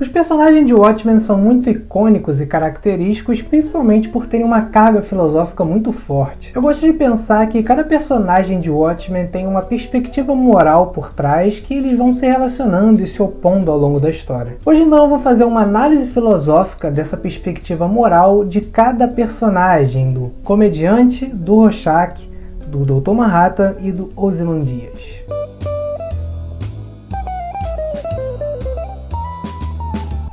Os personagens de Watchmen são muito icônicos e característicos, principalmente por terem uma carga filosófica muito forte. Eu gosto de pensar que cada personagem de Watchmen tem uma perspectiva moral por trás que eles vão se relacionando e se opondo ao longo da história. Hoje então eu vou fazer uma análise filosófica dessa perspectiva moral de cada personagem, do comediante, do Rorschach, do Dr. Manhattan e do Ozymandias.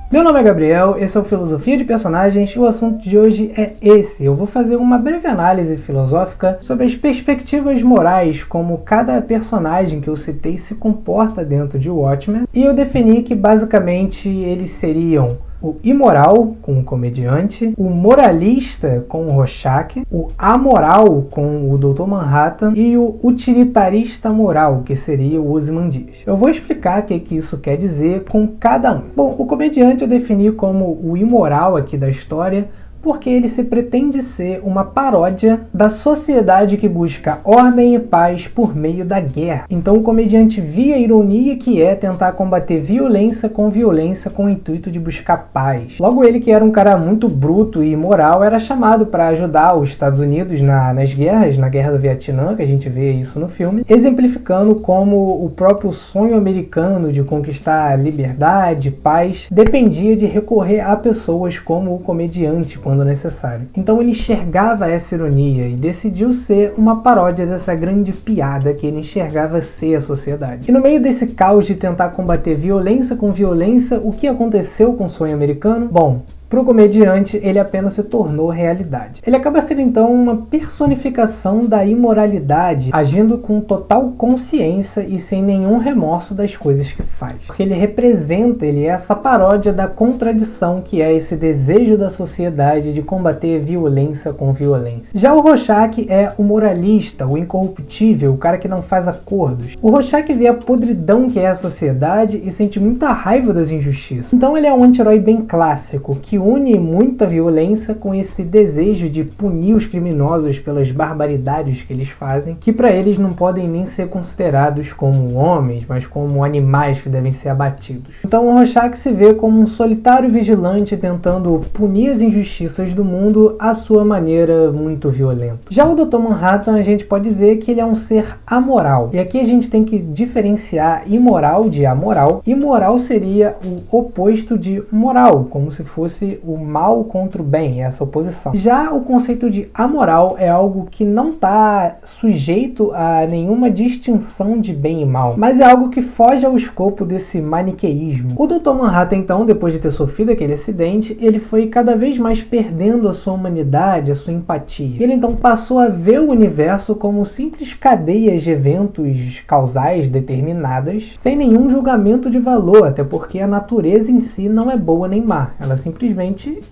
Meu nome é Gabriel, esse é o Filosofia de Personagens e o assunto de hoje é esse. Eu vou fazer uma breve análise filosófica sobre as perspectivas morais, como cada personagem que eu citei se comporta dentro de Watchmen, e eu defini que basicamente eles seriam o imoral, com o comediante, o moralista, com o Rorschach, o amoral, com o Dr. Manhattan, e o utilitarista moral, que seria o Ozymandias. Eu vou explicar o que isso quer dizer com cada um. Bom, o comediante eu defini como o imoral aqui da história, porque ele se pretende ser uma paródia da sociedade que busca ordem e paz por meio da guerra. Então o comediante via a ironia que é tentar combater violência com o intuito de buscar paz. Logo ele, que era um cara muito bruto e imoral, era chamado para ajudar os Estados Unidos nas guerras, na Guerra do Vietnã, que a gente vê isso no filme, exemplificando como o próprio sonho americano de conquistar liberdade, paz, dependia de recorrer a pessoas como o comediante quando necessário. Então ele enxergava essa ironia e decidiu ser uma paródia dessa grande piada que ele enxergava ser a sociedade. E no meio desse caos de tentar combater violência com violência, o que aconteceu com o sonho americano? Bom, para o comediante, ele apenas se tornou realidade. Ele acaba sendo então uma personificação da imoralidade, agindo com total consciência e sem nenhum remorso das coisas que faz. Porque ele é essa paródia da contradição que é esse desejo da sociedade de combater violência com violência. Já o Rorschach é o moralista, o incorruptível, o cara que não faz acordos. O Rorschach vê a podridão que é a sociedade e sente muita raiva das injustiças. Então ele é um anti-herói bem clássico, que une muita violência com esse desejo de punir os criminosos pelas barbaridades que eles fazem, que para eles não podem nem ser considerados como homens, mas como animais que devem ser abatidos. Então o Rorschach se vê como um solitário vigilante tentando punir as injustiças do mundo à sua maneira muito violenta. Já o Dr. Manhattan, a gente pode dizer que ele é um ser amoral. E aqui a gente tem que diferenciar imoral de amoral. Imoral seria o oposto de moral, como se fosse o mal contra o bem, essa oposição. Já o conceito de amoral é algo que não está sujeito a nenhuma distinção de bem e mal, mas é algo que foge ao escopo desse maniqueísmo. O Dr. Manhattan, então, depois de ter sofrido aquele acidente, ele foi cada vez mais perdendo a sua humanidade, a sua empatia. Ele então passou a ver o universo como simples cadeias de eventos causais determinadas, sem nenhum julgamento de valor, até porque a natureza em si não é boa nem má, ela simplesmente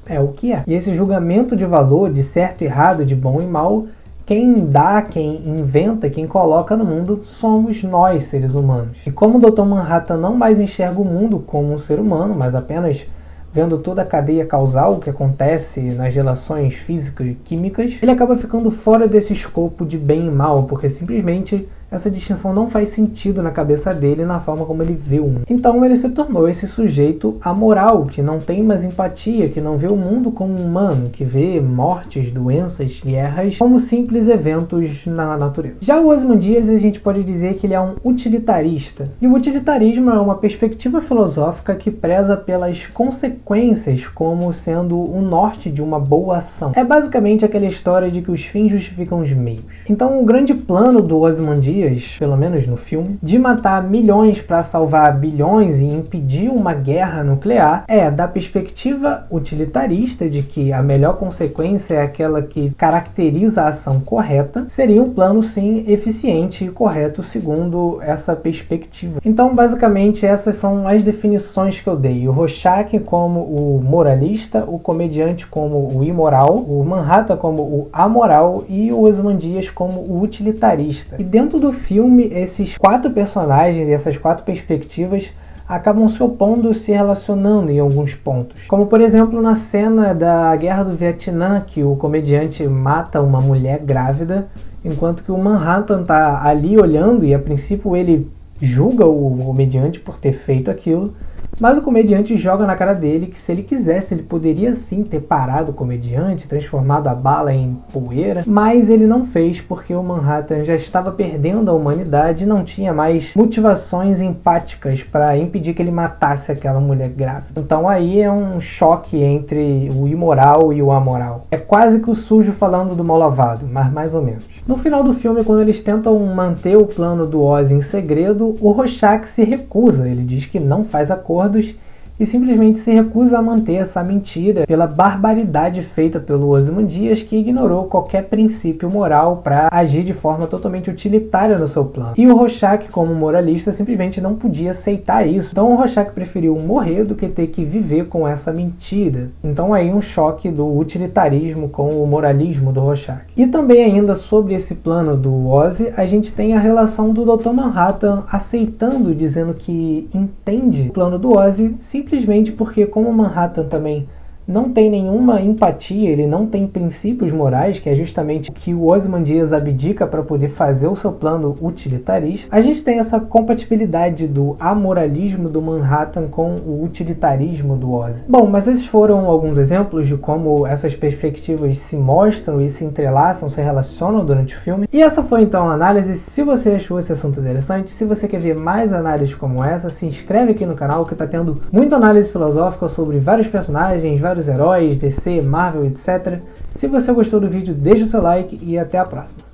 é o que é. E esse julgamento de valor, de certo e errado, de bom e mal, quem dá, quem inventa, quem coloca no mundo somos nós, seres humanos. E como o Dr. Manhattan não mais enxerga o mundo como um ser humano, mas apenas vendo toda a cadeia causal que acontece nas relações físicas e químicas, ele acaba ficando fora desse escopo de bem e mal, porque simplesmente essa distinção não faz sentido na cabeça dele, na forma como ele vê o mundo. Então ele se tornou esse sujeito amoral, que não tem mais empatia, que não vê o mundo como humano, que vê mortes, doenças, guerras como simples eventos na natureza. Já o Ozymandias, a gente pode dizer que ele é um utilitarista. E o utilitarismo é uma perspectiva filosófica que preza pelas consequências como sendo o norte de uma boa ação. É basicamente aquela história de que os fins justificam os meios. Então o grande plano do Ozymandias, pelo menos no filme, de matar milhões para salvar bilhões e impedir uma guerra nuclear é da perspectiva utilitarista de que a melhor consequência é aquela que caracteriza a ação correta, seria um plano sim eficiente e correto segundo essa perspectiva. Então basicamente essas são as definições que eu dei: o Rorschach como o moralista, o comediante como o imoral, o Manhattan como o amoral e o Ozymandias como o utilitarista. E dentro do filme, esses quatro personagens e essas quatro perspectivas acabam se opondo, se relacionando em alguns pontos. Como, por exemplo, na cena da Guerra do Vietnã, que o comediante mata uma mulher grávida, enquanto que o Manhattan está ali olhando e, a princípio, ele julga o comediante por ter feito aquilo, Mas o comediante joga na cara dele que se ele quisesse, ele poderia sim ter parado o comediante, transformado a bala em poeira, mas ele não fez porque o Manhattan já estava perdendo a humanidade e não tinha mais motivações empáticas para impedir que ele matasse aquela mulher grávida. Então aí é um choque entre o imoral e o amoral. É quase que o sujo falando do mal lavado, mas mais ou menos. No final do filme, quando eles tentam manter o plano do Ozzy em segredo, o Rorschach se recusa. Ele diz que não faz acordos e simplesmente se recusa a manter essa mentira pela barbaridade feita pelo Ozymandias, que ignorou qualquer princípio moral para agir de forma totalmente utilitária no seu plano. E o Rorschach, como moralista, simplesmente não podia aceitar isso. Então o Rorschach preferiu morrer do que ter que viver com essa mentira. Então aí um choque do utilitarismo com o moralismo do Rorschach. E também ainda sobre esse plano do Ozzy, a gente tem a relação do Dr. Manhattan aceitando, dizendo que entende o plano do Ozzy, simplesmente porque, como Manhattan também não tem nenhuma empatia, ele não tem princípios morais, que é justamente o que o Ozymandias abdica para poder fazer o seu plano utilitarista, a gente tem essa compatibilidade do amoralismo do Manhattan com o utilitarismo do Ozzy. Bom, mas esses foram alguns exemplos de como essas perspectivas se mostram e se entrelaçam, se relacionam durante o filme. E essa foi então a análise. Se você achou esse assunto interessante, se você quer ver mais análises como essa, se inscreve aqui no canal que está tendo muita análise filosófica sobre vários personagens, vários heróis, DC, Marvel, etc. Se você gostou do vídeo, deixa o seu like e até a próxima.